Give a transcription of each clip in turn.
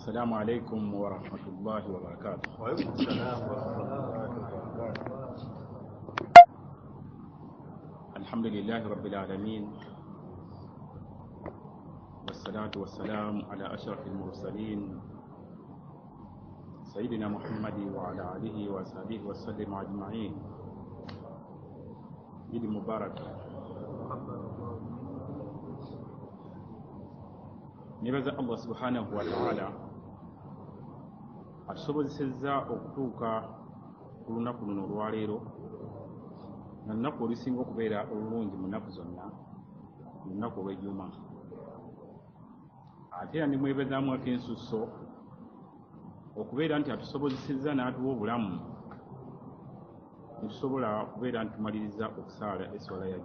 السلام عليكم ورحمة الله وبركاته. وعليكم السلام ورحمة الله وبركاته. الحمد لله رب العالمين، والصلاة والسلام على أشرف المرسلين سيدنا محمد وعلى آله وصحبه وسلم أجمعين. عيد مبارك. Nibaza Allah subhanahu wa ta'ala atusobozesezza okutuuka ku lunaku luno olwaleero, na lunaku olusinga okubeera olulungi mu nnaku zonna, mu lunaku olw'ejjuma. Ate era nimwebazaamu ak'ensusso okubeera nti atusobozesezza n'atuwa obulamu ne tusobola okubeera nti tumaliriza okusaala eswala ya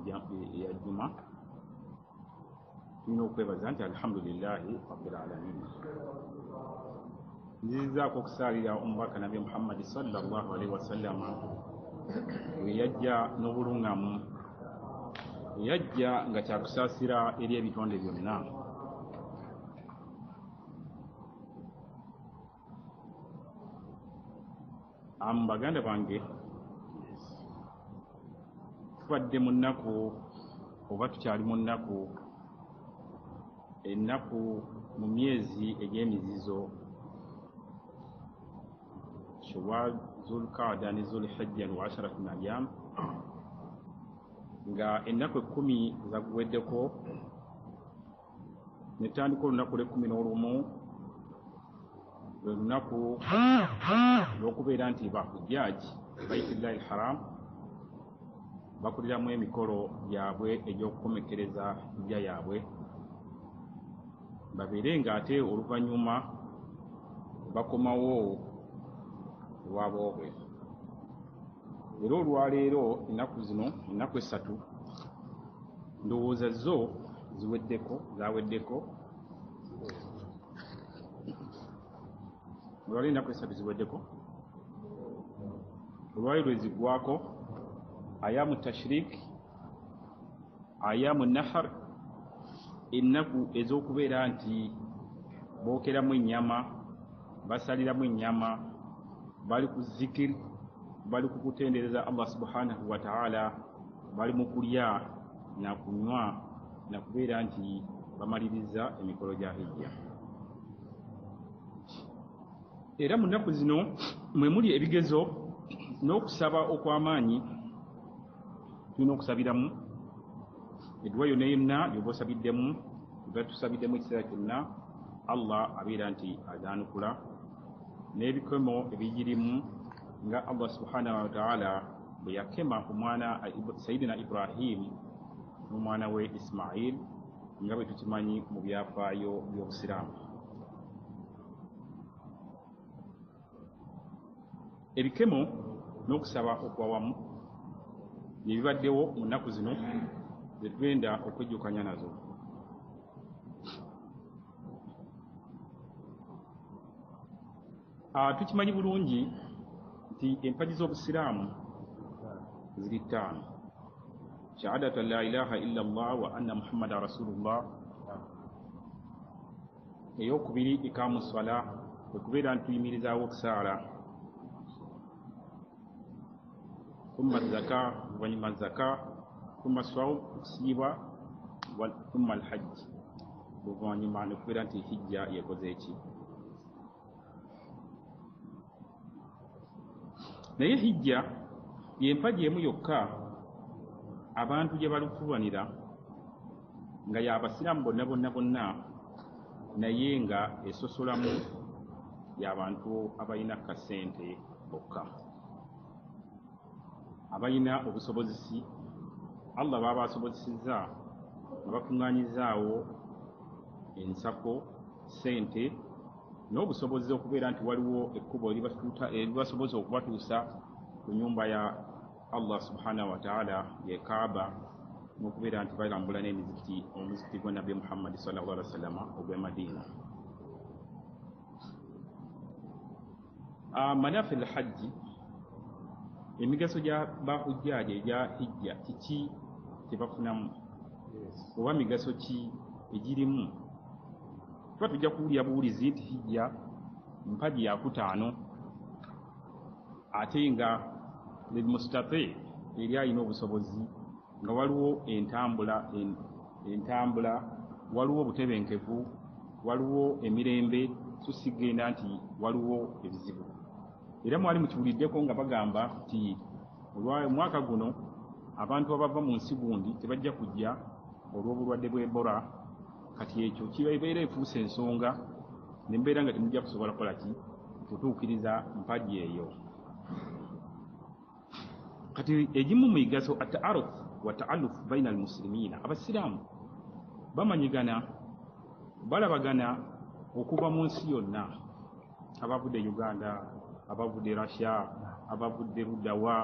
jjuma. Tulina okwebaza nti alhamdulillahi rabbil alamin. Nzizaako okusaalira omubaka Nabi Muhammad sallallahu alaihi wasallam we yajja n'obuluŋŋamu, yajja nga kyakusaasira eri ebitonde byonna. Baganda bange, tubadde mu nnaku oba tukyali mu nnaku, ennaku mu myezi egy'emizizo Shawwal, Zulqaada ne Zulhijja wa 10 ayyam, nga ennaku 10 zaguweddeko netandika olunaku lw'11 lwe lunaku lw'okubeera nti bahujjaaji Baitullahi al-Haram bakuliramu emikolo gyabwe egy'okukomekereza hijja yaabwe, babeere ng'ate oluvannyuma bakomawo lwaboobwe. Era olwaleero ennaku zino, ennaku 3 ndowooza zo zaweddeko. Olwaleero ennaku 3 ziweddeko, olwaleero ezigwako ayamu tashrik, ayamu nahar, ennaku ez'okubeera nti bookeramu ennyama, basaliramu ennyama, bali ku zikiri, bali ku kutendereza Allah subhanahu wa ta'ala, bali mu kulya na kunywa na kubeera nti bamaliriza emikolo gya hijja. Era mu nnaku zino mwe muli ebigezo n'okusaba okw'amaanyi. Tulina okusabiramu edduwa yonna yonna yoba osabiddemu, oba tusabiddemu ekiseera kyonna, Allah abeera nti azaanukula, n'ebikomo ebigirimu nga Allah subhanahu wa ta'ala bwe yakema omwana Sayyidina Ibrahim n'omwana we Ismail, nga bwe tukimanyi mu byafaayo by'Obusiraamu. Ebikemo n'okusaba okwawamu bye bibaddewo mu nnaku zino ze tugenda okwejjukanya nazo. Tukimanyi bulungi nti empagi z'Obusiraamu ziri 5: shahadatu la ilaha illa Allah wa anna Muhammadan rasulullah, ey'okubiri ikamu swala, okubeera nti tuyimirizaawo okusaala, thumma zaka, oluvannyuma zaka, thumma sawm, okusiiba, thumma alhajj, oluvannyuma ne kubeera nti hijja yekoze eki. Naye hijja y'empagi emu yokka abantu gye balufulwanira nga y'Abasiraamu bonna, naye nga esosolamu y'abantu abalina kasente bokka, abalina obusobozesi. Allah baba asobozesezza nga bakuŋŋaanyizaawo ensako, sente n'obusobozi okubeera nti waliwo ekkubo eribasoboza okubatuusa ku nnyumba ya Allah subhanahu wa ta'ala ye Kaaba, n'okubeera nti balambula n'emizikiti, omuzikiti gwa Nabi Muhammad sallallahu alaihi wasallam ogw'e Madiina. Manafi al-hajji, emigaso gya bahujjaaji egya hijja kiki kyebafunamu, oba migaso ki egirimu? Tuba tujja kuwulira buwulizi nti hijja mpagi yakutaano ate nga lilmustati eri alina obusobozi nga waliwo entambula waliwo obutebenkevu waliwo emirembe so sigenda nti waliwo ebizibu era mwali mukiwuliddeko nga bagamba nti omwaka guno abantu abava mu nsi gundi tebajja kujja olw'obulwadde bw'Ebola kati ekyo kibeera efuuse ensonga nembeera nga temujja kusobola kukola ki kutuukiriza mpagi eyo kati egimu mu migaso at-ta'aruf wa ta'alluf baina al-muslimina abasiraamu bamanyigana balabagana okuva mu nsi yonna abavudde Uganda abavudde Russia abavudde Ludawa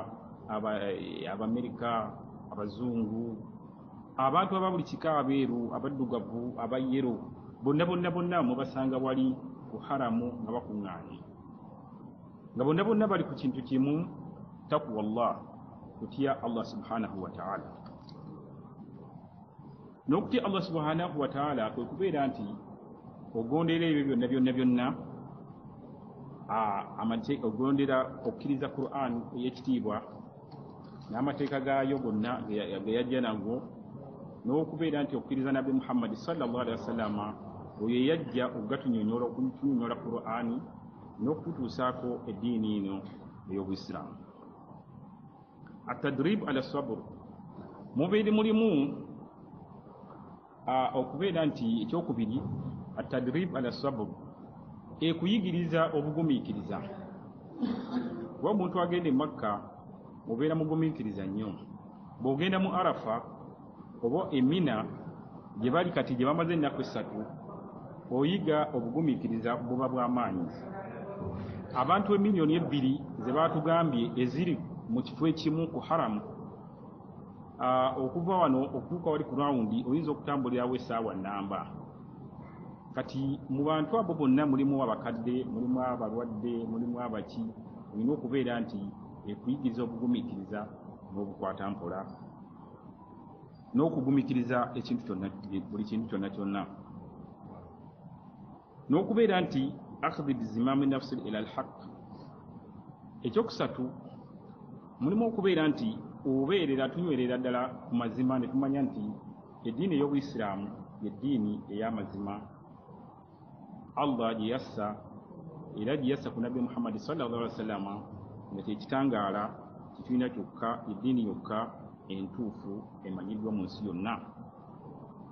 Abamerika abazungu abantu ababuli kika abeeru abaddugavu abayero bonna mubasanga wali ku haramu nga bakuŋŋaanye nga bonna bali ku kintu kimu taqwa Allah kutya Allah subhanahu wa ta'ala n'okutya Allah subhanahu wa ta'ala kwe kubeera nti ogondera ebyo byonna amateeka ogondera okukkiriza Qur'an ey'ekitiibwa n'amateeka gaayo gonna ge yajja nago n'okubeera nti okukkiriza Nabbi Muhammad sallallahu alaihi wasallam oyo yajja okugatunyonyola Qur'an n'okutuusaako eddiini eno ey'Obuyisiraamu atadrib ala sabr mubeere mulimu okubeera nti ekyokubiri atadrib ala sabr ekuyigiriza obugumiikiriza kuba omuntu agenda e Makka obeera mugumiikiriza nnyo bw'ogenda mu Arafa oba Emina gye bali kati gye bamaze ennaku 3 oyiga obugumiikiriza buba bw'amaanyi abantu emiliyoni 2 ze baatugambye eziri mu kifo ekimu ku haramu okuva wano okutuuka wali ku rawundi oyinza okutambulirawo essaawa nnamba kati mu bantu abo bonna mulimu abakadde mulimu abalwadde mulimu abaki olina okubeera nti ekuyigiriza obugumiikiriza n'obukwata mpola n'okugumiikiriza buli kintu kyonna n'okubeera nti akhadhi bizimami nafsi ila alhaq ekyokusatu mulimu okubeera nti tunywerera ddala ku mazima ne tumanya nti eddiini ey'Obuyisiraamu yeddiini ey'amazima Allah gye yassa era gye yassa ku Nabbi Muhammad sallallahu alaihi wasallam nga kyekitangaala kitulina kyokka eddiini yokka entuufu emanyiddwa mu nsi yonna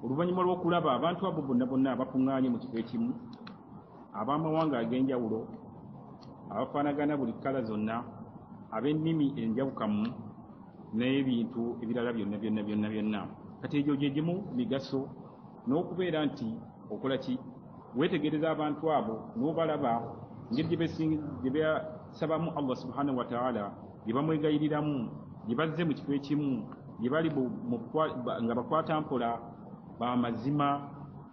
oluvannyuma lw'okulaba abantu abo bonna bakuŋŋaanye mu kifo ekimu ab'amawanga ag'enjawulo abafaanagana buli kkala zonna ab'ennimi enjawukamu n'ebintu ebirala byonna kati egyo gye gimu migaso n'okubeera nti okola ki weetegereza abantu abo n'obalaba ngeri gye beesabamu Allah subhanahu wa ta'ala gye bamwegayiriramu gye bazze mu kifo ekimu gye bali nga bakwata mpola b'amazima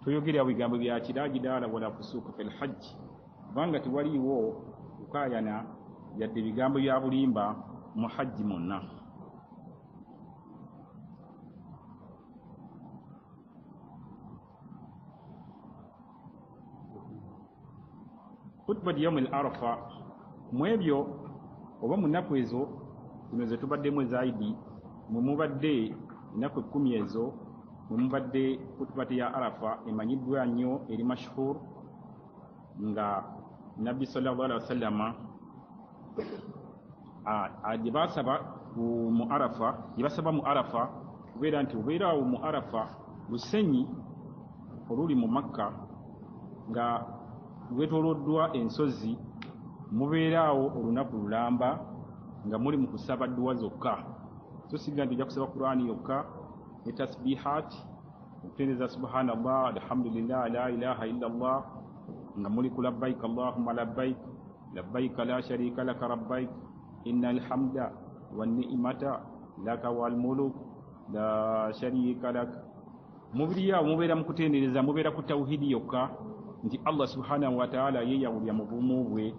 toyogerera bigambo bya kiraagidaala wala kusuuka fil hajji kubanga tewaliiwo kukaayana yadde ebigambo bya bulimba mu hajji mwonna khutba yawm al-arafa mwebyo oba mu nnaku ezo zino ze tubaddemu ezaidi mwe mubadde ennaku 10 ezo mwe mubadde khutba ya arafa emanyiddwa nnyo eri mashhur nga Nabbi sallallahu alaihi wasallam gye basaba mu arafa kubeera nti obeeraawo mu arafa lusenyi oluli mu Makka nga lwetooloddwa ensozi mubeeraawo olunaku lulamba nga muli mu kusaba dduwa zokka so siga nti ojja kusaba Qur'ani yokka ne tasbihat okutendereza subhanallah alhamdulillah la ilaha illa Allah nga muli ku labbaik allahumma labbaik labbaik la sharika laka labbaik innal hamda wan ni'mata laka wal mulk la sharika lak mubiriyawo mubeera mu kutendereza mubeera ku tawhidi yokka nti Allah subhanahu wa ta'ala yeyawulya mu bumu bwe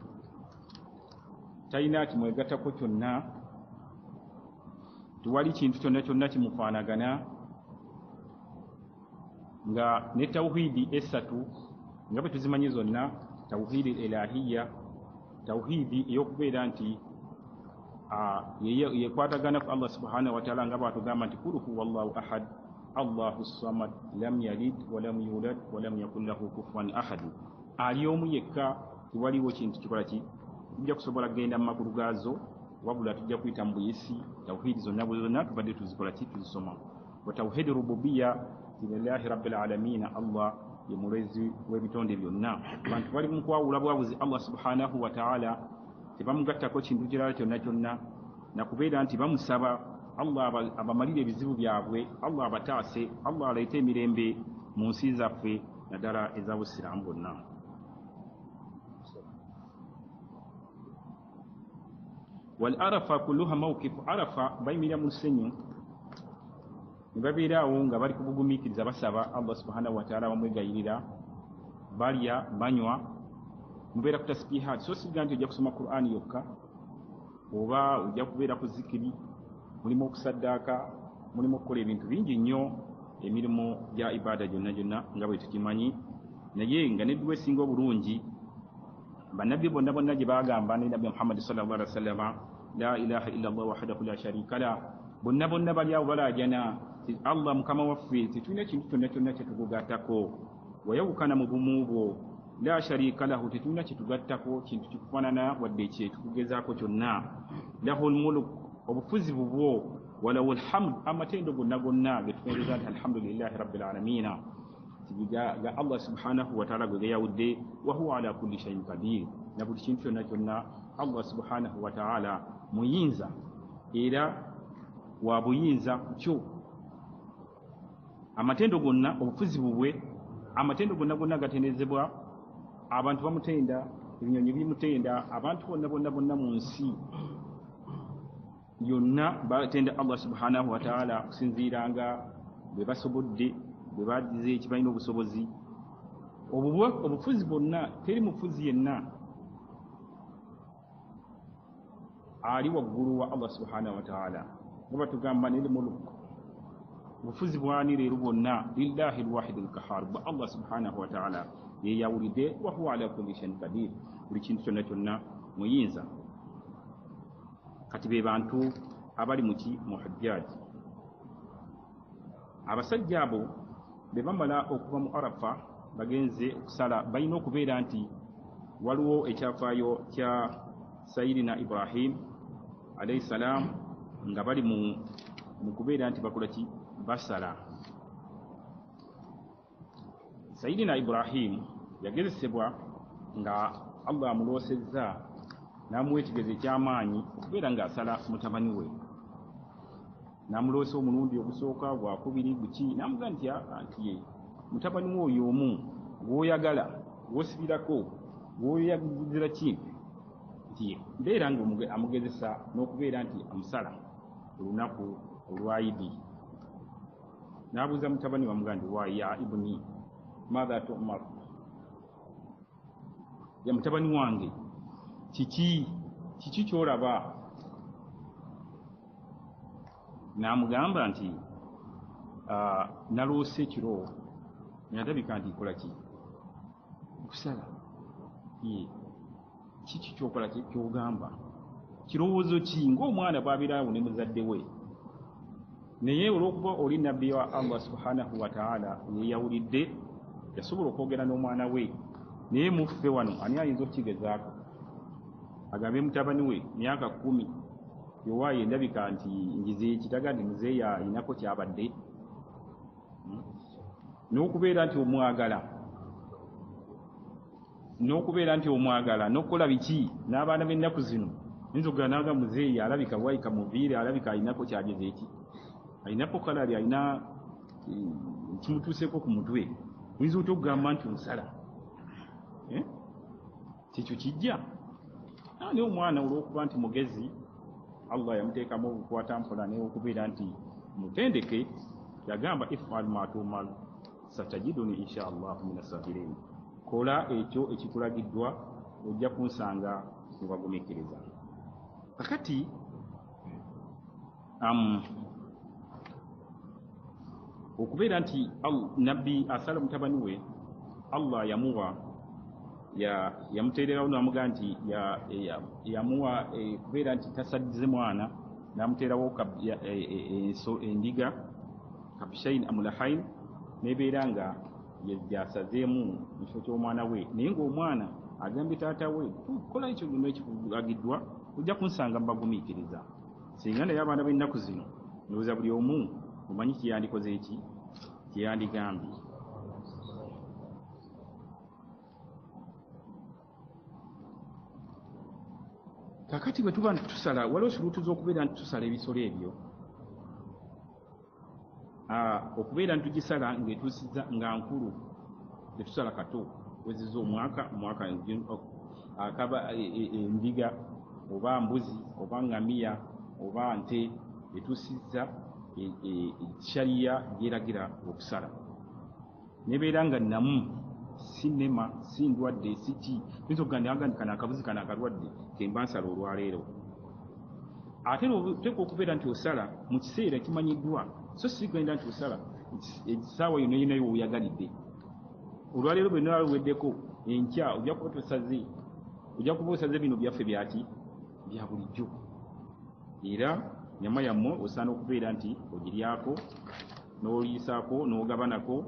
talina kimwegattako kyonna tewali kintu kyonna kimufaanagana nga ne tawhidi esatu nga bwe tuzimanyi zonna tawhidi ilahiyya tawhidi eyokubeera nti yekwatagana ku Allah subhanahu wa ta'ala nga batugamba nti kul huwallahu ahad Allahu samad lam yalid walam yulad walam yakul lahu kufuwan ahad. Ali omu yekka, tiwaliwo kintu kikola ki tujja kusobola kugenda mu makulu gaazo, wabula tujja kuyita mu buyisi tawhidi zonna zonna tubadde tuzikola ki tuzisoma. Wa tawhidi rububiyya lillahi rabbil alamin, Allah ye mulezi w'ebitonde byonna. Abantu bali mu kwawula bwabuzi Allah subhanahu wa ta'ala, tebamugattako kintu kirala kyonna kyonna, nakubeera nti bamusaba Allah abamalire ebizibu byabwe, Allah abataase, Allah aleete emirembe mu nsi zaffe naddala ez'Obusiraamu bonna. Wal arafa kulluha mawqifu, arafa bayimirira mu lusenyu ne babeeraawo nga bali kubugumiikiriza basaba Allah subhanahu wa ta'ala, bamwegayirira, balya banywa, mubeera ku tasbihaati. So siga nti ojja kusoma Qur'ani yokka, oba ojja kubeera ku zikiri, mulimu okusaddaaka, mulimu okukola ebintu bingi nnyo, emirimu gya ibaada gyonna gyonna nga bwe tukimanyi. Naye nga nedduwa esinga obulungi bannabbi bonna bonna gye baagamba ne Nabbi Muhammad sallallahu alaihi wasallam, la ilaha illa Allah wahdahu la sharika lah, bonna bonna bali awo balaajana ti Allah mukama waffe tetulina kintu kyonna kyonna kyetukugattako, wayawukana mu bumu bwo, la sharika lahu, tetulina kyetugattako kintu kikufaanana wadde kyetukugezaako kyonna, lahul mulk, obufuzi bubwo, walawul hamd, amatendo gonna gonna getufuniriza nti alhamdulillahi rabbil alamin, ga Allah subhanahu wa ta'ala gwe gayawudde, wa huwa ala kulli shay'in qadir, na buli kintu kyonna kyonna Allah subhanahu wa ta'ala muyinza era wa buyinza kyo. Amatendo gonna, obufuzi bubwe, amatendo gonna gonna gatendezebwa, abantu bamutenda, ebinyonyi bimutenda, abantu bonna bonna bonna mu nsi yonna batenda Allah subhanahu wa ta'ala okusinziiranga bwe basobodde, bwe bagize ekibalina obusobozi. Obufuzi bwonna, teri mufuzi yenna ali waggulu wa Allah subhanahu wa ta'ala, nga batugamba nil mulk, obufuzi bwani leero bwonna lillahi alwahid alqahhar, bwa Allah subhanahu wa ta'ala yeyawulidde, wa huwa ala kulli shay'in qadir, buli kintu kyonna kyonna muyinza. Kati be bantu abali muki mu hajjaji, abasajja abo be bamala okuva mu Arafa bagenze okusala, balina okubeera nti waliwo ekyafaayo kya Sayyidina Ibrahim alayhi salam nga bali mu kubeera nti bakola ki basala. Sayyidina Ibrahim yagezesebwa nga Allah amuloosezza n'amuwa ekigezo eky'amaanyi okubeera ng'asala mutabani we, n'amuloosa omulundi ogusooka, gwakubiri, guki, n'amuga nti ye mutabani we oyo omu gw'oyagala, gw'osibirako, gw'oyagizira ki, nti mbeera nga amugezesa n'okubeera nti amusala olunaku olwa Idi. N'abuuza mutabani wamuga nti wa ya ibuni madha tu'mar, ya mutabani wange kiki kyolaba? N'amugamba nti naloose ekiro nadabika nti kola ki kusala. Kiki kyokola kyogamba? Kirowoozo ki ng'omwana bw'abeerawo ne muzadde we? Naye olw'okuba oli nabbi wa Allah subhanahu wa ta'ala yeyawulidde, yasobola okwogera n'omwana we. Naye muffe wano ani ayinza okukigezaako agambe mutabani we myaka 10 yowaaye ndabika nti ngize kitaga nti muzeeyi ayinako kyabadde, n'okubeera nti omwagala n'okukola biki n'abaana b'ennaku zino yinza okugala naga muzeeyi alabika bwayika muviire, alabika ayinako kyageze eki, ayinako kalali, ayina kimutuuseeko ku mutwe, oyinza otya okugamba nti omusala kyekyo kijja. Naye omwana olw'okuba nti mugezi, Allah yamuteekamu obukwata mpola n'okubeera nti mutendeke, yagamba if'al ma tu'mar satajiduni insha Allah min as-sabirin, kola ekyo ekikulagiddwa ojja kunsanga mu bagumiikiriza. Kakati okubeera nti nabbi asala mutabani we, Allah yamuwa yamuteererawo n'amugamba nti yamuwa kubeera nti tasaddize mwana n'amuteerawo endiga kabishain amulahain nebeera nga gyasazeemu mu kifo ky'omwana we, naye ng'omwana agambye taata we kola ekyo gino ekikulagiddwa ojja kunsanga mubagumiikiriza. Singa naye abaana b'ennaku zino ndowooza buli omu omanyi kiyandikoze eki kiyandigambye. Kakati bwe tuba tusala waliwo suluutu z'okubeera nti tusala ebisolo ebyo, okubeera nti tugisala ng'etuusiza nga nkulu, tetusala kato weziza omwaka akaba endiga oba mbuzi oba ngamiya oba nte etuusiza shariya gyeragira okusala, nebeera nga namu si nema si ndwadde si ki tuyinza okugamba nti kano akabuzi kano akalwadde kemba nsala olwaleero. Ate noteeka okubeera nti osala mu kiseera kimanyiddwa, so si kugenda nti osala ekisaawa yonna yonna yoyagalidde. Olwaleero bwe nalweddeko enkya ojja kuba tosaze, ojja kuba osaze bino byaffe byaki bya bulijjo, era nyama yammwe osaana okubeera nti ogiryako n'oliisaako n'ogabanako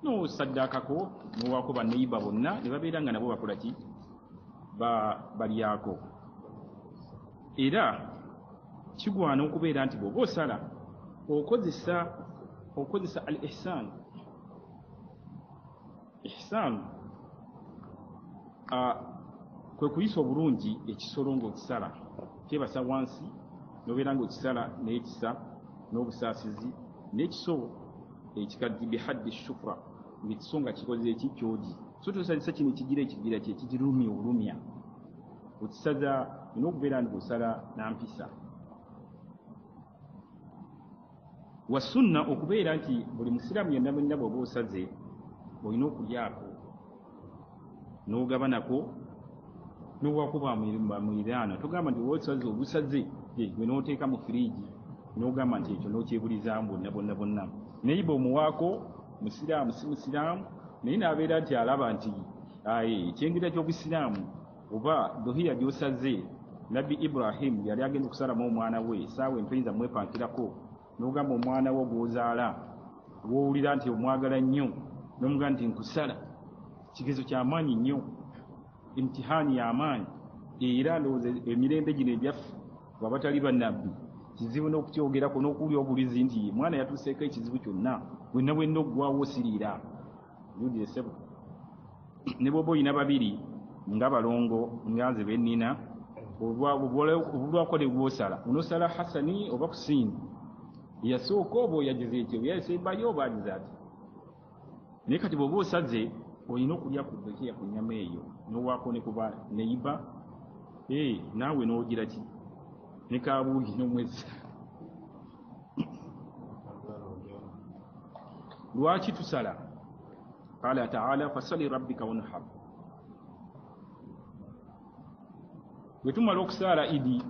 n'osaddaakako n'owaako banneyiba bonna ne babeera nga nabo bakola ki balyako. Era kigwana okubeera nti bw'oba osala okozesa al ihsan. Ihsan kwe kuyisa obulungi ekisolo ng'okisala, kyebasa wansi n'obeera ng'okisala n'ekisa n'obusaasizi n'ekiso ekikaddi bihaddi shufra ng'ekiso nga kikoze eki kyogi, so tosalisa kino ekigira kyekigirumya obulumya, okisaza olina okubeera nti osala nampisa. Wa sunna okubeera nti buli musiraamu yenna bwenna bw'oba osaze olina okulyako n'ogabanako n'owaako bamwiraana. Togamba nti osaze obusaze gwe n'oteeka mu firiigi n'ogamba nti ekyo n'okyebulizaamu bonna. Naye bw'omuwaako musiraamu si musiraamu, naye n'abeera nti alaba nti ekyengira ky'obusiraamu oba dohiya gy'osaze, Nabbi Ibrahim yali agenda okusalamu omwana we, essaawa entoyinza mwepankirako, n'ogamba omwana wo gw'ozaala w'owulira nti omwagala nnyo n'omugamba nti nkusala, kigezo ky'amaanyi nnyo, imtihaani y'amaanyi. Era ndowooza emirembe gino egyaffe abatali bannabbi kizibu n'okukyogerako n'okuwulira obulizi nti mwana yatuuseeko ekizibu kyonna, wenna wenna oggwawo osiriira yudiresebo. Ne bw'oba olina babiri nga balongo nga nze bennina, obulwako ne bw'osala onosala hasani oba kusiini, eyasooka oba oyagize ekyo yasembayo oba agize ati. Naye kati bw'oba osaze olina okulya ku bekeya ku nnyama eyo n'owaako ne kuba neyiba naawe n'ogira ki ne kabuugi n'omwezi. Lwaki tusala? Qala ta'ala fasali rabbika wanhar. Bwe tumala okusaala idi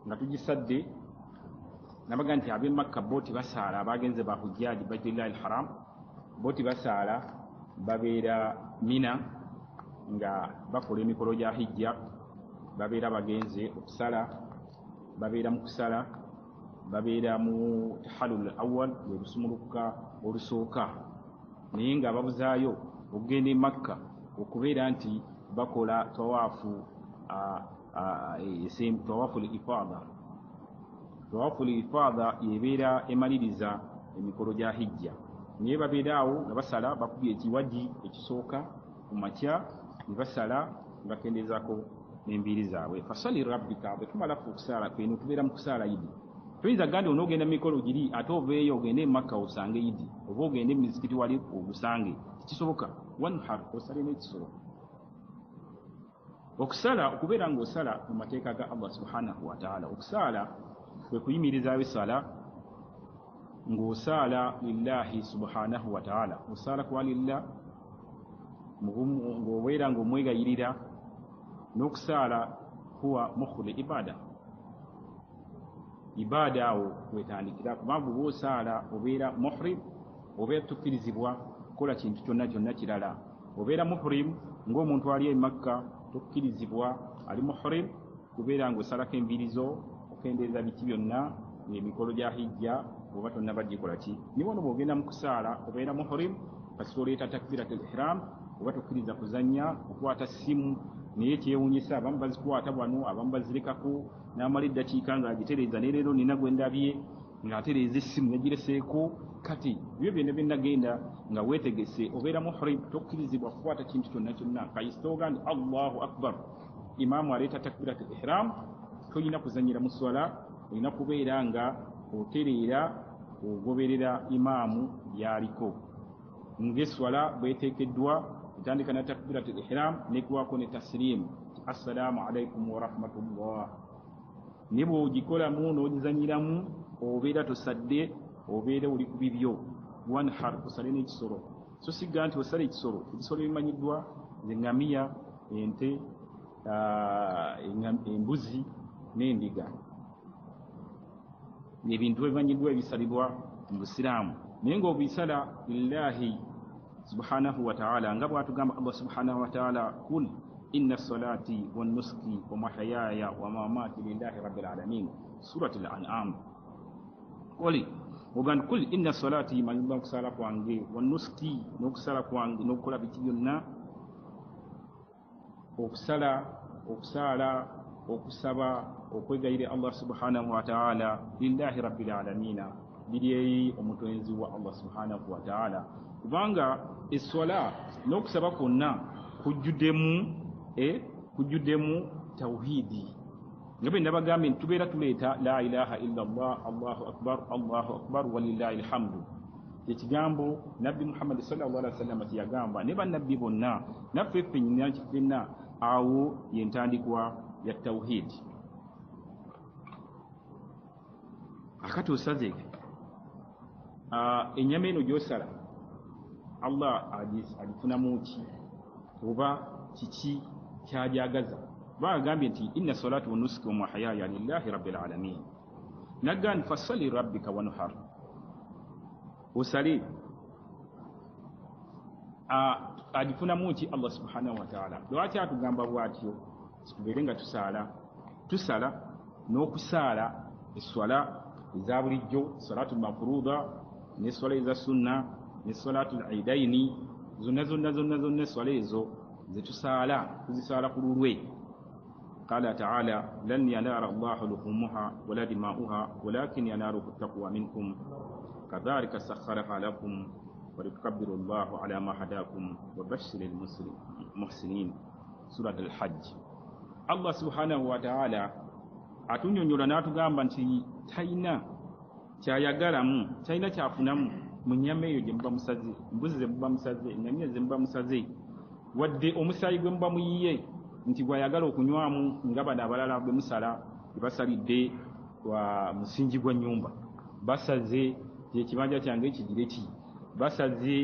nga tugisadde, nabaga nti ab'e Makka bo tibasaala, abagenze ba hujjaaji Baytullahi al-Haram bo tibasaala, babeera Mina nga bakola emikolo gya hijja, babeera bagenze okusala, babeera mu kusala, babeera mu tahalul awwal lwe lusumulukuka olusooka, naye nga babuzaayo okugenda e Makka okubeera nti bakola tawaafu ifada. Tawaafu ifada yebeera emaliriza emikolo gya hijja, naye babeera awo nga basala bakubye ekiwaji ekisooka ku makya, ne basala ne bakendeezako n'embiiri zaabwe. Fasali rabbika, bwe tumala okusala kweno tubeera mu kusaala idi. Toyinza gandi onoogenda mu mikolo giri ate oveeyo ogende e Makka osange idi, oba ogende mu mizikiti wali ogusange, kisoboka. Wanhar, osale n'ekisolo. Okusala, okubeera ng'osala mu mateeka ga Allah subhanahu wa ta'ala. Okusaala kwe kuyimirizaawo essala ng'osaala lillahi subhanahu wa ta'ala. Osaala kwa lillah ng'obeera ng'omwegayirira, n'okusaala huwa mukhul ibada. Ibada awo wetandikira, kubanga bw'osaala obeera muhrim, obeera tukkirizibwa kukola kintu kyonna kyonna kirala obeera muhrim ng'omuntu ali e Makka tokkirizibwa ali muhrim kubeera ng'osalako envirizo okendeeza biki byonna emikolo gya hijja oba tonnaba gikola ki nibo no bw'ogenda mu kusaala obeera muhrim kasita oleeta takbiratul ihram oba tokkiriza kuzannya okukwata ssimu naye kyewuunyisa abamu bazikwata wano abamu bazirekako n'amala eddakiika ng'agitereeza ne leero nina gwe ndabye ng'atereeza essimu yagireseeko kati byo byonna bye nagenda nga weetegese obeera muhrim tokkirizibwa kukwata kintu kyonna kyonna kayisitooga nti allahu akbar imaamu aleeta takbiratul ihram tolina kuzanyira mu swala olina kubeera nga otereera ogoberera imaamu yaliko ng'eswala bweteekeddwa etandika na takbiratul ihram nekubako ne taslim assalamu alaikum warahmatullah ne bw'ogikolamu n'ogizanyiramu obeera tosadde obeera oli ku bibyo wanhar osale n'ekisolo so sigga nti osala ekisolo ebimanyiddwa ng'eŋŋamiya ente embuzi n'endiga ebintu ebimanyiddwa ebisalibwa mu busiraamu naye ng'obisala lillahi subhanahu wa ta'ala nga bw'atugamba Allah subhanahu wa ta'ala kul inna salati wa nusuki wa mahayaya wa mamati lillahi rabbil alamin suratul an'am oli ogamba kul inna salati manyumba okusala kwange wa nusuki n'okusala kwange n'okukola biki byonna okusala okusaba okwegayira Allah subhanahu wa ta'ala lillahi rabbil alamin biri eri omutwenzi wa Allah subhanahu wa ta'ala kubanga eswala n'okusaba kwonna kujjuddemu tawhidi nga bwe nabagambye nti tubeera tuleeta la ilaha illa Allah allahu akbar walillahi alhamdu ekigambo nabbi Muhammad sallallahu alaihi wasallam yagamba ne bannabbi bonna naffe ffenna awo yentandikwa ya tawhidi akati osaze ennyama eno gy'osala Allah agifunamu ki oba kiki kyajagaza bagambye nti inna salatu wa nusuki wa mahayaya lillahi rabbil alamin nagani fasalli rabbika wanhar osale agifunamu ki Allah subhanahu wa ta'ala lwaki atugamba bw'atyo tubeere nga tusala n'okusaala eswala eza bulijjo salatu mafruda n'eswala eza sunna n'essalatu al-idaini zonna eswala ezo tuzisaala ku lulwe qala ta'ala lan yanala Allahu luhumuha wala dima'uha walakin yanaluhu at-taqwa minkum kadhalika sakhkharaha lakum wa litukabbiru Allahu ala ma hadakum wa bashshiril muhsinin surat al-hajj Allah subhanahu wa ta'ala atunyonyola n'atugamba nti talina kyayagalamu talina kyafunamu mu nnyama eyo gye muba musaze mbuzi ze muba musaze eŋŋamiya ze muba musaze wadde omusaayi gwe muba muyiye nti gwayagala okunywamu nga bano abalala bwe musala tebasalidde wa musingi gwa nnyumba basaze ekibanja kyange ekigire ki basaze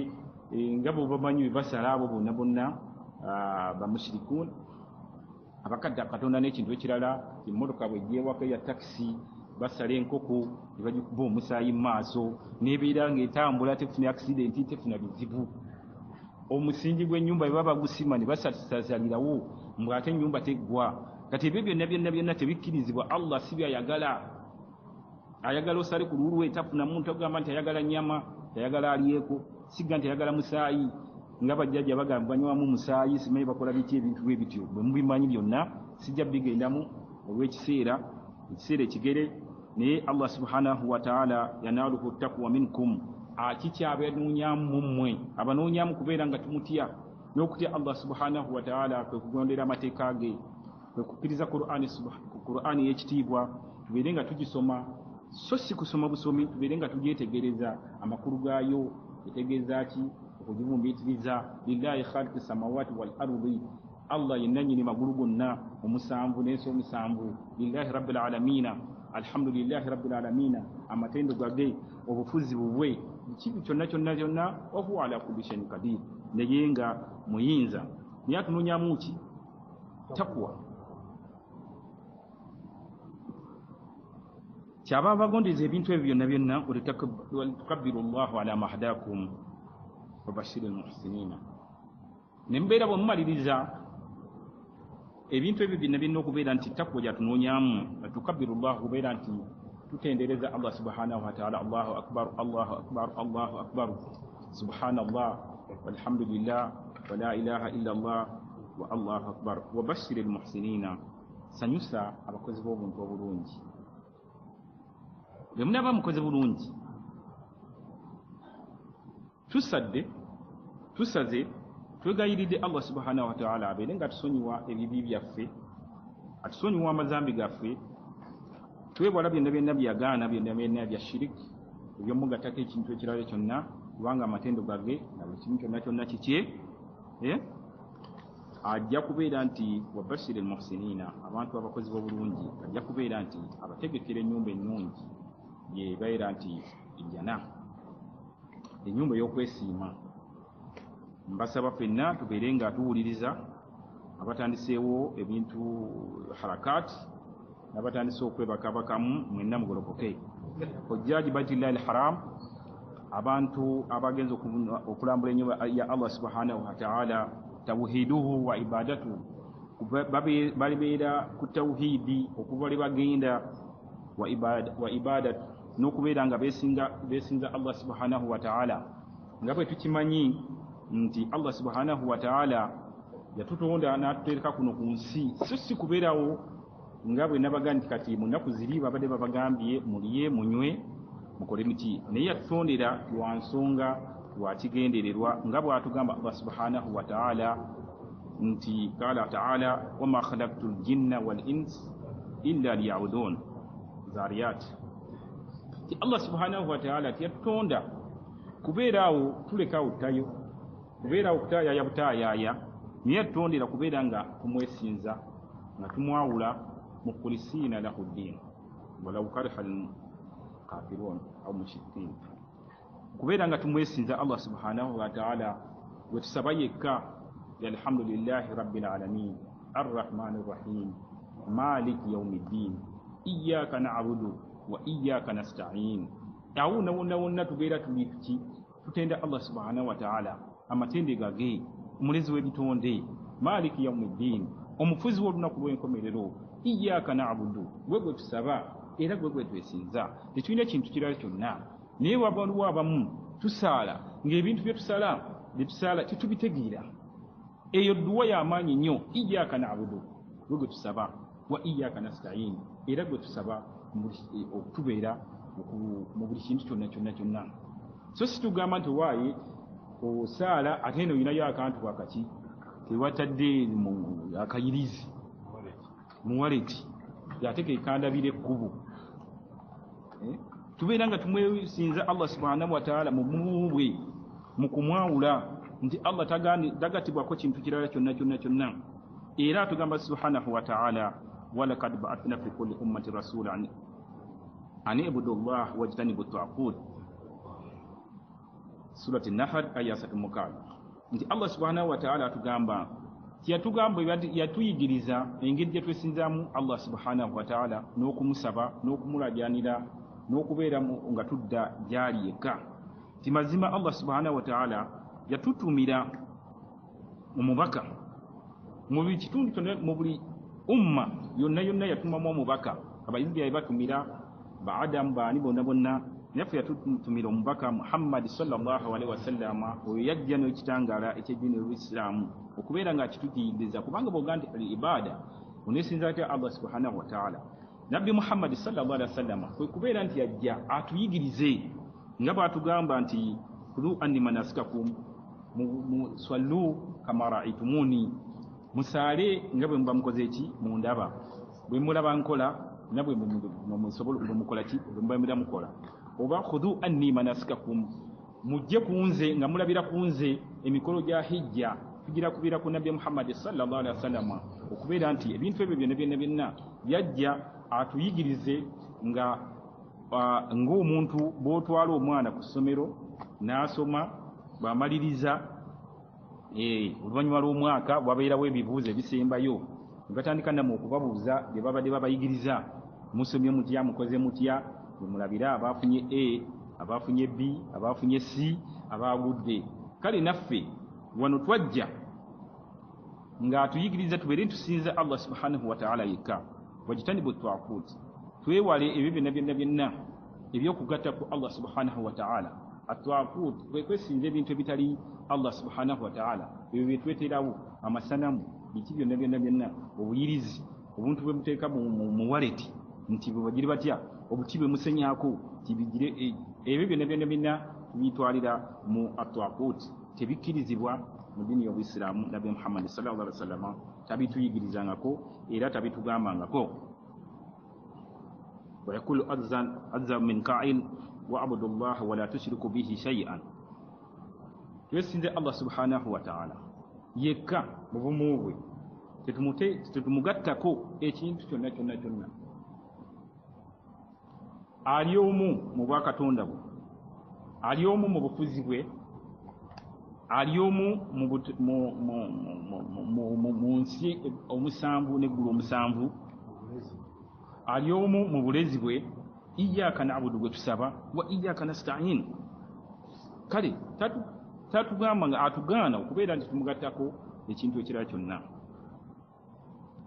nga bwe bamanyi bwe basala abo bonna bonna bamushirikun abakadde akatonda n'ekintu ekirala emmotoka bw'egyewaka eya takisi basala enkoko nebagikuba omusaayi mu maaso nebeera ng'etambula tefuna accidenti tefuna bizibu omusingi gw'ennyumba bwe baba bagusima ne basasalirawo mbw'ate ennyumba teggwa kati ebyo byonna tebikkirizibwa Allah si byayagala ayagala osale ku lulwe tafuna muntu ogamba nti ayagala nnyama tayagala alyeko sigga nti ayagala musaayi nga bajjajja bagamba banywamu musaayi simanyi bakola biki ebintu bwe bityo bwe mubimanyi byonna sijja bigendamu olw'ekiseera ekigere naye Allah subhanahu wa ta'ala yanaluhu taqwa minkum akikyabanoonya mmwe abanoonyamu kubeera nga tumutya n'okutya Allah subhanahu wa ta'ala kwe kugondera amateeka ge kwe kukkiriza Qur'ani y'ekitiibwa tubeere nga tugisoma so si kusoma busomi tubeere nga tugyetegereza amakulu gaayo etegeeza ki okugibumbiitiriza lillahi khaliqi samawati wal ardi Allah yenanyini magulu gonna omusanvu n'ensi omusanvu lillahi rabbil alamina alhamdulillahi rabbil alamina amatendo gage obufuzi bubwe kibi kyonna ohuwa ala kulli shay'in qadir naye nga muyinza naye atunonyamu ki takwa kyaba bagondeza ebintu ebyo byonna walitukabbiru Allahu ala ma hadakum wa bashiril muhsinina ne mbeera bwe mumaliriza ebintu ebyo byonna birina okubeera nti takwa gyatunoonyamu tukabirullah kubeera nti tutendereza Allah subhanahu wa ta'ala. Allahu akbar, Allahu akbar, Allahu akbar, subhanallah walhamdulillah wa la ilaha illa Allah wa Allahu akbar. Wa bashiril muhsinina, sanyusa abakozi b'obuntu obulungi. Bwe munaba mukozi bulungi tusaze twegayiridde Allah subhanahu wa ta'ala abeere nga tusonyiwa ebibi byaffe, atusonyiwa amazambi gaffe, twebala byonna byonna byagaana, byonna byonna bya shiriki ebyomugattako ekintu ekirala kyonna, kubanga amatendo gage na buli kimu kyonna kyonna kikye. Ajja kubeera nti wabashiri almuhsinina, abantu abakozi b'obulungi ajja kubeera nti abategekera ennyumba ennungi yebeera nti ejjana, ennyumba ey'okwesiima. Mbasaba ffenna tubeere nga tuwuliriza abatandiseewo ebintu harakaati n'abatandise okwebakabakamu, mwenna mugolokoke. Hujjaaji baitillahi alharam, abantu abagenza okulambula ennyumba ya Allah subhanahu wa ta'ala, tawhiduhu wa ibadatuhu, balibeera ku tawhidi okuva le bagenda wa ibadatu, n'okubeera nga beesinza Allah subhanahu wa ta'ala. Nga bwe tukimanyi nti Allah subhanahu wa ta'ala yatutonda n'atutereka kuno ku nsi, so si kubeerawo nga bwe nabaga nti kati mu nnaku ziri babadde babagambye mulye munywe mukole miki, naye yatutondera lwa nsonga lwa kigendererwa, nga bw'atugamba Allah subhanahu wa ta'ala nti qala ta'ala wama khalaqtu ljinna wal ins illa liya'budun, Zariyat. Allah subhanahu wa ta'ala yatutonda kubeeraawo tulekawo ttayo, kubeeraawo kutaayaaya butaayaaya, naye yatutondera kubeera nga tumwesinza, nga tumwawula mukhlisina lahu ddin walau kariha alkafirun au mushrikin, kubeera nga tumwesinza Allah subhanahu wa ta'ala gwe tusaba yekka. Alhamdulillahi rabbil alamin arrahmani rrahim maliki yaumiddin iyyaka na'budu wa iyyaka nasta'in. Awo wonna tubeera tuliki tutenda Allah subhanahu wa ta'ala amatende gage, omulezi w'ebitonde, maliki yaumiddin, omufuzi w'olunaku lw'enkomerero, iyyaka na'budu, gwe gwe tusaba era gwe gwe twesinza, tekirina ekintu kirala kyonna. Naye waliwo abamu tusaala ng'ebintu bye tusala tetubitegeera. Eyo dduwa y'amaanyi nnyo, iyyaka na'budu, gwe gwe tusaba, wa iyyaka nasta'in, era gwe tusaba okutubeera mu buli kintu kyonna. So si tugamba nti waaye osaala ate eno olinayo akantu akaki kewatadde akayirizi mu waleti ate kekandabira ekkubo. Tubeera nga tumwesinza Allah subhanahu wa ta'ala mu bumumu bwe, mu kumwawula nti Allah tagatibwako kintu kirala kyonna. Era atugamba subhanahu wa ta'ala walakad ba'athna fi kulli ummati rasulan an ibudu Allah wajtanibu at-taghut, surati Nahl aya 36. Nti Allah subhanahu wa ta'ala atugamba yatuyigiriza engeri gye twesinzaamu Allah subhanahu wa ta'ala, n'okumusaba n'okumulajanira n'okubeera nga tudda gyali yekka. Ti mazima Allah subhanahu wa ta'ala yatutumira omubaka mu buli kitundu kyonna, mu buli umma yonna yatumamu omubaka. Abayuda batumira baadamu baani bonna, naffe yatutumira omubaka Muhammad sallallahu alaihi wasallam, oyo yajja n'ekitangaala eky'eddiini y'Obuyisiraamu okubeera nga akituyigiriza, kubanga bw'ogamba nti ibada oneesinza atya Allah subhanahu wa ta'ala. Nabbi Muhammad sallallahu alaihi wasallam kwe kubeera nti yajja atuyigirize nga bw'atugamba nti khudhu anni manasikakum, muswallu kama ra'aytumuni, musaale nga bwe muba mukoze eki mundaba, bwe mulaba nkola nabwe musobola mukola ki bwe muba mukola. Oba khudhu anni manasikakum, mujje kunze nga mulabira kunze emikolo gya hijja tugira kubira ku Nabbi Muhammad sallallahu alaihi wasallam, okubeera nti ebintu ebyo byonna byajja atuyigirize nga ng'omuntu bw'otwala omwana ku ssomero n'asoma, bw'amaliriza oluvannyuma lw'omwaka bwabeerawo ebibuuzo ebisembayo, ne batandika namwe okubabuuza bye babadde babayigiriza, musomye mutya, mukoze mutya, bwe mulabira abaafunye A, abaafunye B, abaafunye C, abaagudde. Kale naffe wano twajja nga tuyigiriza tubeere tusinza Allah subhanahu wa ta'ala yekka wajitanibu twaquut twewale ebyo byonna ebyokugatta ku Allah subhanahu wa ta'ala atwaquut kwesinza ebintu ebitali Allah subhanahu wa ta'ala ebyo byetweterawo amasanamu biki byonna obuyirizi obuntu bwe muteeka mu waleti nti bwebagiri batya obuti bwe musenyaako tibigire ebyo byonna tubitwalira mu atwaquut tebikkirizibwa mu ddiini y'Obuyisiraamu. Nabbi Muhammad sallallahu alaihi wasallam tabituyigirizangako era tabitugambangako. ويقول عز من قائل واعبدوا الله ولا تشركوا به شيئا. twesinze Allah subhanahu wa ta'ala yekka mu bumu bwe tetumugattako ekintu kyonna. Ali omu mu bwakatonda bwe, ali omu mu bufuzi bwe, ali omu mu nsi omusanvu n'eggulu omusanvu, ali omu mu bulezi bwe. Iyyaka na'budu gwe tusaba wa iyyaka nasta'in. Kale tatugamba nga atugaana okubeera nti tumugattako ekintu ekirala kyonna,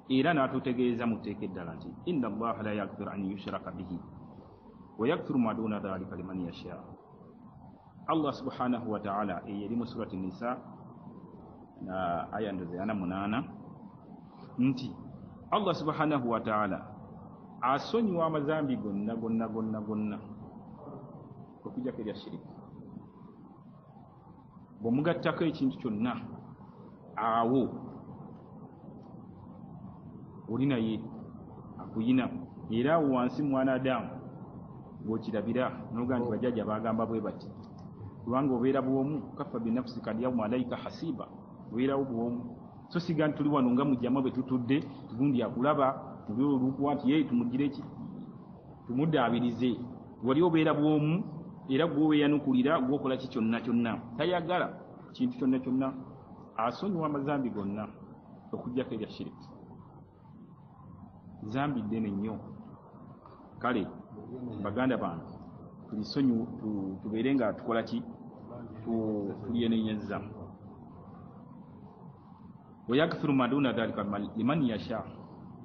era n'atutegeeza mu tteeka eddala nti inna Allaha la yaghfiru an yushraka bihi wa yaghfiru ma duna dhalika liman yasha. Allah subhanahu wa ta'ala eri mu surati Nisa na aya 48 nti Allah subhanahu wa ta'ala asonyiwa amazambi gonna okujjako erya shiriki. Bw'omugattako ekintu kyonna awo oli naye akuyina, era awo wansi mwana Adamu bw'okirabira n'ogaa nti bajjajja bagamba bwe bati kubanga obeera bw'omu kafa binafsika alyawma alayka hasiba, obeerawo bw'omu. So siga nti tuli wano nga mujjama bwe tutudde tugundi akulaba olukuwa nti tumugire ki tumuddaabirize. Wali obeera bw'omu era gwoweeyanukulira gwokola ki kyonna tayagala kintu kyonna. Asonyiwa amazambi gonna okujjako erya shiriki. Zambi ddene nnyo. Kale baganda bange tulisonyi tubeere nga tukola ki tulyenenyeza. Wayagfiru ma duna dhalika liman yasha,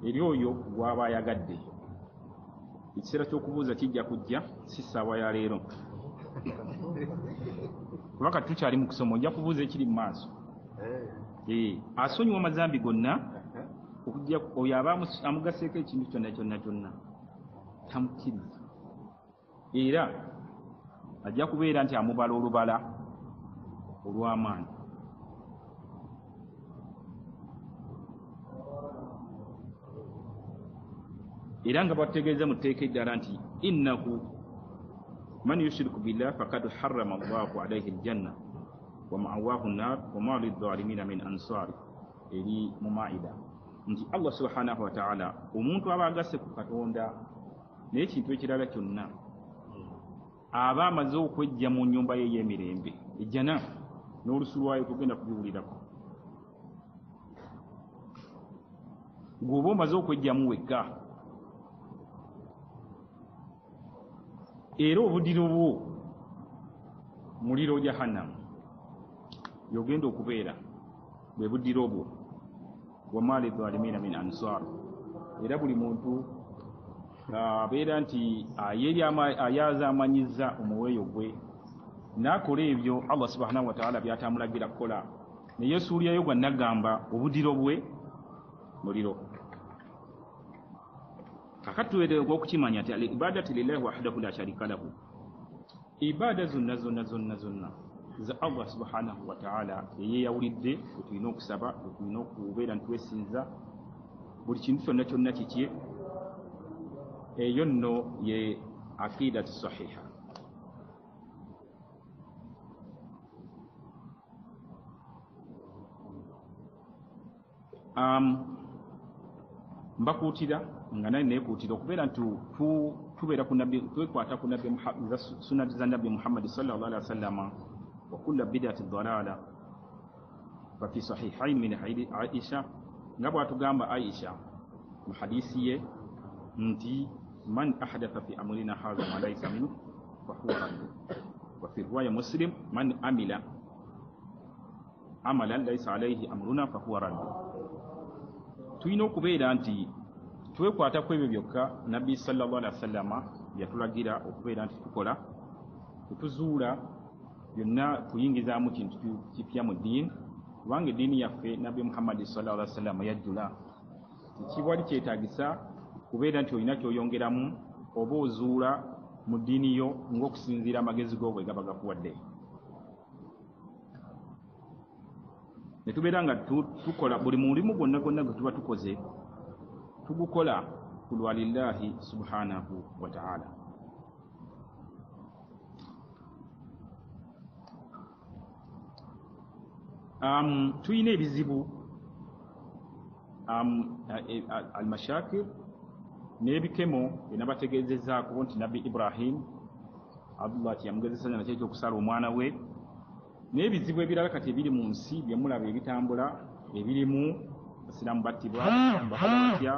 eri oyo gw'aba ayagadde. Ekiseera ky'okubuuza kijja kujja, si ssaawa ya leero kubanga tukyali mu kusoma, ojja kubuuza ekiri mu maaso. Asonyiwa amazambi gonna okujja oyo aba amugaseeko ekintu kyonna tamukkiriza, era ajja kubeera nti amubala olubala olw'amaanyi. Era nga bategeeza mu tteeka eddala nti innahu man yushriku billah faqad harrama Allahu alayhi aljanna wa ma'awahu an-nar wa ma lidh-dhalimina min ansar. Eri mu Maida nti Allah subhanahu wa ta'ala omuntu aba agasse ku Katonda n'ekintu ekirala kyonna aba amaze okwejja mu nnyumba ye y'emirembe ejjana n'olusu lwayo tugenda kubiwulirako. Gw'oba omaze okwejjamu wekka era obudiro bwo muliro Jahannam yogenda okubeera bwe budiro bwo. wa ma lidh-dhalimina min ansar. Era buli muntu abeera nti ayaza amanyiza omuweeyo gwe n'akola ebyo Allah subhanahu wa ta'ala byatamulagira kukola, ne yesuulyayo gwa nagamba obudiro bwe muliro. Kakati tuweereddwa okukimanya nti al-ibadatu lillahi wahdahu la sharika lahu. Ibada zonna za Allah subhanahu wa ta'ala yeeyawulidde tulina okusaba, tulina okubeera ntwesinza buli kintu kyonna kikye. Eyo nno ye aqidatu sahiha. Mbakuutira nga naye neekuutira okubeera nti tubeera ku nabbi, twekwata ku nabbi Muhammad, sunna za nabbi Muhammad sallallahu alaihi wasallam. Wa kullu bid'atin dalala. Fa fi sahihayn min hadith Aisha, nga bw'atugamba Aisha mu hadisi ye nti man ahdatha fi amrina hadha ma laysa minhu fa huwa radd. Wa fi riwaya Muslim man amila amalan laysa alayhi amruna fahuwa raddu. Tulina okubeera nti twekwata ku ebyo byokka nabbi sallallahu alaihi wasallama yatulagira okubeera nti tukola, tetuzuula byonna kuyingizaamu kintu kipya mu ddiini, kubanga eddiini yaffe nabbi Muhammad sallallahu alaihi wasallama yajjula. Tekiwali kyetaagisa kubeera nti olina kyoyongeramu oba ozuula mu ddiini yo ng'okusinziira amagezi go bwe gaba gakuwadde. Ne tubeera nga tukola buli mulimu gwonna gwe tuba tukoze tugukola ku lwa lillahi subhanahu wa ta'ala. Tulina ebizibu almashakir n'ebikemo byenabategeezezzaako nti nabbi Ibrahim Allah yamugezesanya nakyo ekyokusala omwana we, n'ebizibu ebirala kati ebiri mu nsi byemulaba ebitambula ebirimu abasiraamu battibwa batya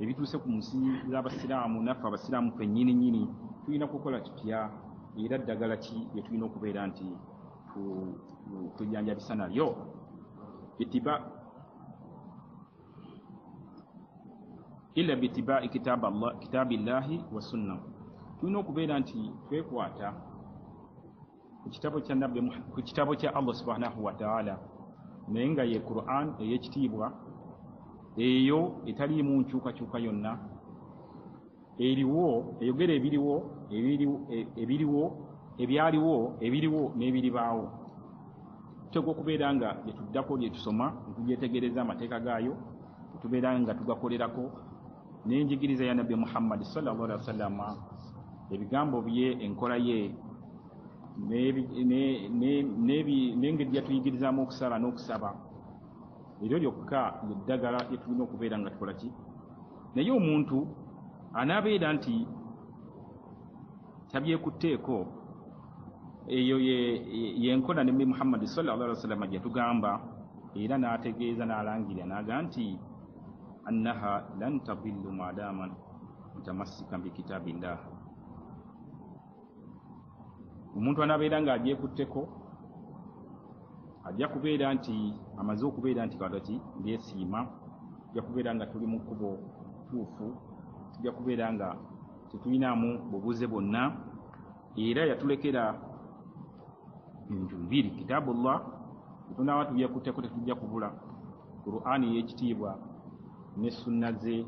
ebituuse ku nsi z'abasiraamu, naffe abasiraamu fennyini tulina kukola tutya, era ddagala ki bye tulina okubeera nti tujanjabisa nalyo. illa bitibai kitabillahi wa sunna. Tulina okubeera nti twekwata ku kitabo kya Allah subhanahu wa ta'ala, naye nga ye Qur'an ey'ekitiibwa, eyo etaliimu nkyukakyuka yonna, eriwo eyogera ebyaliwo ebiriwo n'ebiribaawo. Tuteekwa okubeera nga bye tuddako bye tusoma netugyetegereza amateeka gaayo, tubeera nga tugakolerako n'enjigiriza ya nabbi Muhammad sallallahu alaihi wasallam, ebigambo bye, enkola ye, n'engeri gyatuyigirizamu okusala n'okusaba. Eryo lyokka eddagala lye tulina okubeera nga tukola ki. Naye omuntu anaabeera nti tabyekutteeko, eyo yenkola nabbi Muhammad sallallahu alaihi wasallam gye tugamba, era n'ategeeza n'alangira n'aga nti annaha lan tadillu maadama mutamassikan bikitabillah. Omuntu anaabeera nga agyekutteko ajja kubeera nti amaze okubeera nti kakati lyesiima, ajja kubeera nga tuli mu kkubo tuufu, tujja kubeera nga tetulinaamu bubuze bwonna, era yatulekera bintu bibiri: kitabullah, tunaaba tubyekutteko tetujja kubula Qur'ani y'ekitiibwa ne sunna ze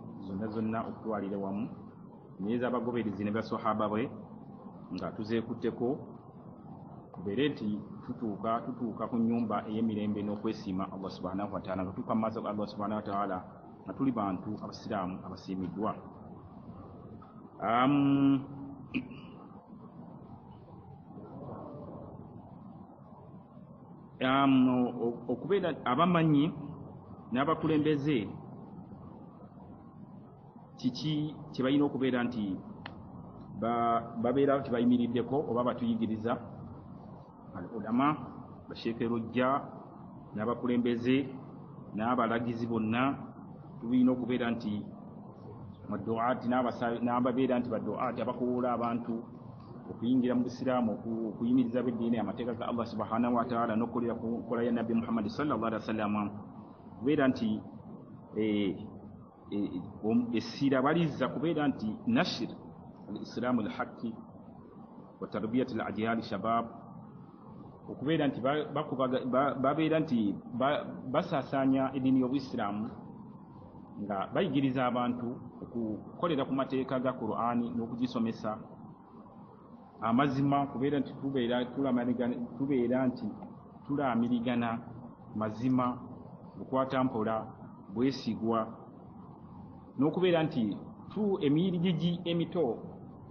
zonna okutwalira wamu, n'ez'abagoberezi ne basahaba be nga tuzeekutteko, tubeere nti tutuuka ku nnyumba ey'emirembe n'okwesiima Allah subhanahu wa ta'ala, nga tutuuka mu maaso ga Allah subhanahu wa ta'ala nga tuli bantu abasiraamu abasiimiddwa. Okubeera abamanyi n'abakulembeze kiki kye balina okubeera nti babeera nti bayimiriddeko oba batuyigiriza? Al-ulama, basheekerojja n'abakulembeze n'abalagizi bonna tulina okubeera nti maduati n'ababeera nti baduati abakowoola abantu okuyingira mu Busiraamu, okuyimiriza b'eddiini amateeka ga Allah subhanahu wa ta'ala n'okukolera ku nkola ya nabbi Muhammad sallallahu alaihi wasallam, kubeera nti essira balizza kubeera nti nashir al-islamu al-haqqi wa tarbiyat al-ajyal shabab, okubeera nti babeera nti basaasaanya eddiini y'Obuyisiraamu nga bayigiriza abantu okukolera ku mateeka ga Qur'ani n'okugisomesa amazima, kubeera nti tubeera nti tulaamirigana mazima, bukwata mpola, bwesigwa, n'okubeera nti emiyirigigi emito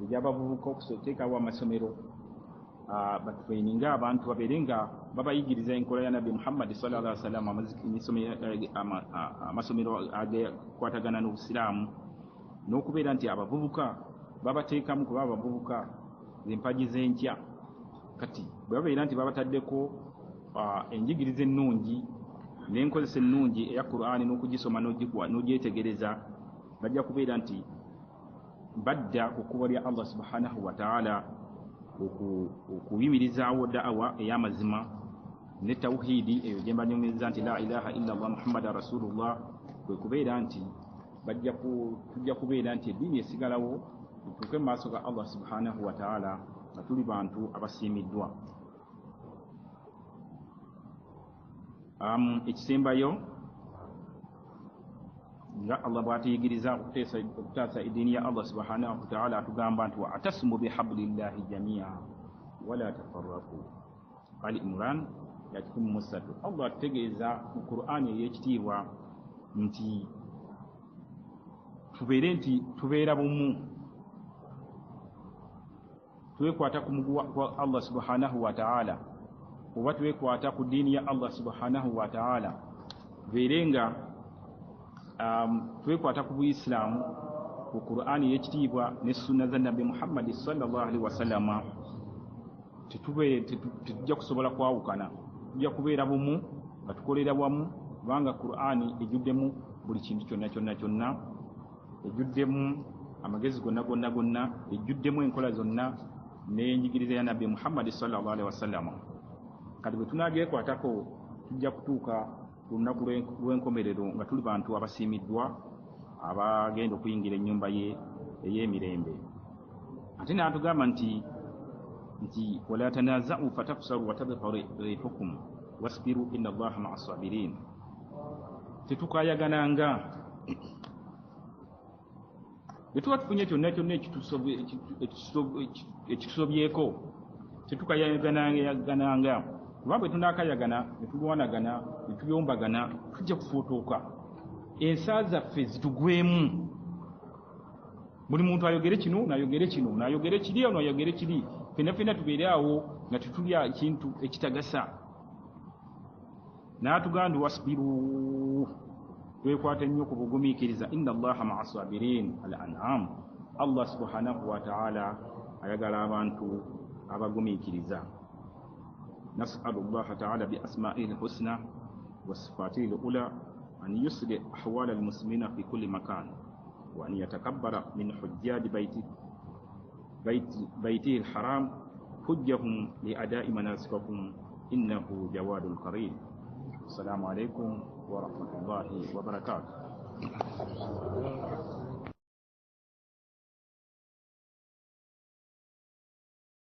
egy'abavubuka okuteekawo amasomero batufeyininga abantu babeere nga babayigiriza enkola ya nabbi Muhammad sallallahu alaihi wasallam, amasomero agakwatagana n'Obusiraamu, n'okubeera nti abavubuka babateekamu, kuba abavubuka empagi z'enkya kati bwe babeera nti babataddeko enjigiriza ennungi n'enkozesa ennungi eya Qur'ani n'okugisoma n'ogyetegereza, bajja kubeera nti badda ku kkubo lya Allah subhanahu wa ta'ala okuyimirizaawo da'awa ey'amazima ne tawhidi eyo gye banyumiriza nti la ilaha illa allah muhammadan rasulullah kwe kubeera nti tujja kubeera nti eddiini esigalawo tutuuke mu maaso ga allah subhanahu wa ta'ala nga tuli bantu abasiimiddwa. Ekisembayo nga allah bw'atuyigiriza okutaasa eddiini ya allah subhanahu wa ta'ala atugamba nti wa atasimu bihablillahi jamia wala tafarraku. Ali Imran ya 13. Allah ategeeza mu Qur'ani ey'ekitiibwa nti tubeera bumu, twekwata ku muguwa gwa Allah subhanahu wa ta'ala oba twekwata ku ddiini ya Allah subhanahu wa ta'ala, tubeerenga twekwata ku Buislaamu, ku Qur'ani ey'ekitiibwa ne sunna za Nabbi Muhammad sallallahu alaihi wasallama. Tetujja kusobola kwawukana, tujja kubeera bumu nga tukolera wamu, kubanga Qur'ani ejjuddemu buli kintu kyonna, ejjuddemu amagezi gonna, ejjuddemu enkola zonna n'enjigiriza ya Nabbi Muhammad sallallahu alaihi wasallam. Kati bwe tunaagekwatako tujja kutuuka ku lunaku lw'enkomerero nga tuli bantu abasiimiddwa abagenda okuyingira ennyumba ye ey'emirembe. Ate n'atugamba nti wala tanaza'u fatafsaru wa tadhhabu rihukum wasbiru inna allaha ma'a sabirin. Tetukayagananga bwe tuba tufunye kyonna ekitusobyeko, tetukayagananga, kuba bwe tunaakayagana ne tulwanagana ne tuyombagana tujja kufuutuuka, ensa zaffe zitugwemu. Buli muntu ayogere kino n'ayogere kino, n'ayogere kiri ono ayogere kiri, ffenna tubeere awo nga tetulya ekintu ekitagasa. N'atugamba wasbiru, twekwata nnyo ku bugumiikiriza, inna allaha ma'a sabirin. Al-An'am. Allah subhanahu wa ta'ala ayagala abantu abagumiikiriza. Nas'alu allaha ta'ala bi asma'ihi al-husna wa sifatihi al-ula an yuslih ahwal al-muslimina fi kulli makan wa an yatakabbara min hujjaj بيته الحرام حجهم لأداء مناسككم إنه جواد كريم. السلام عليكم ورحمة الله وبركاته.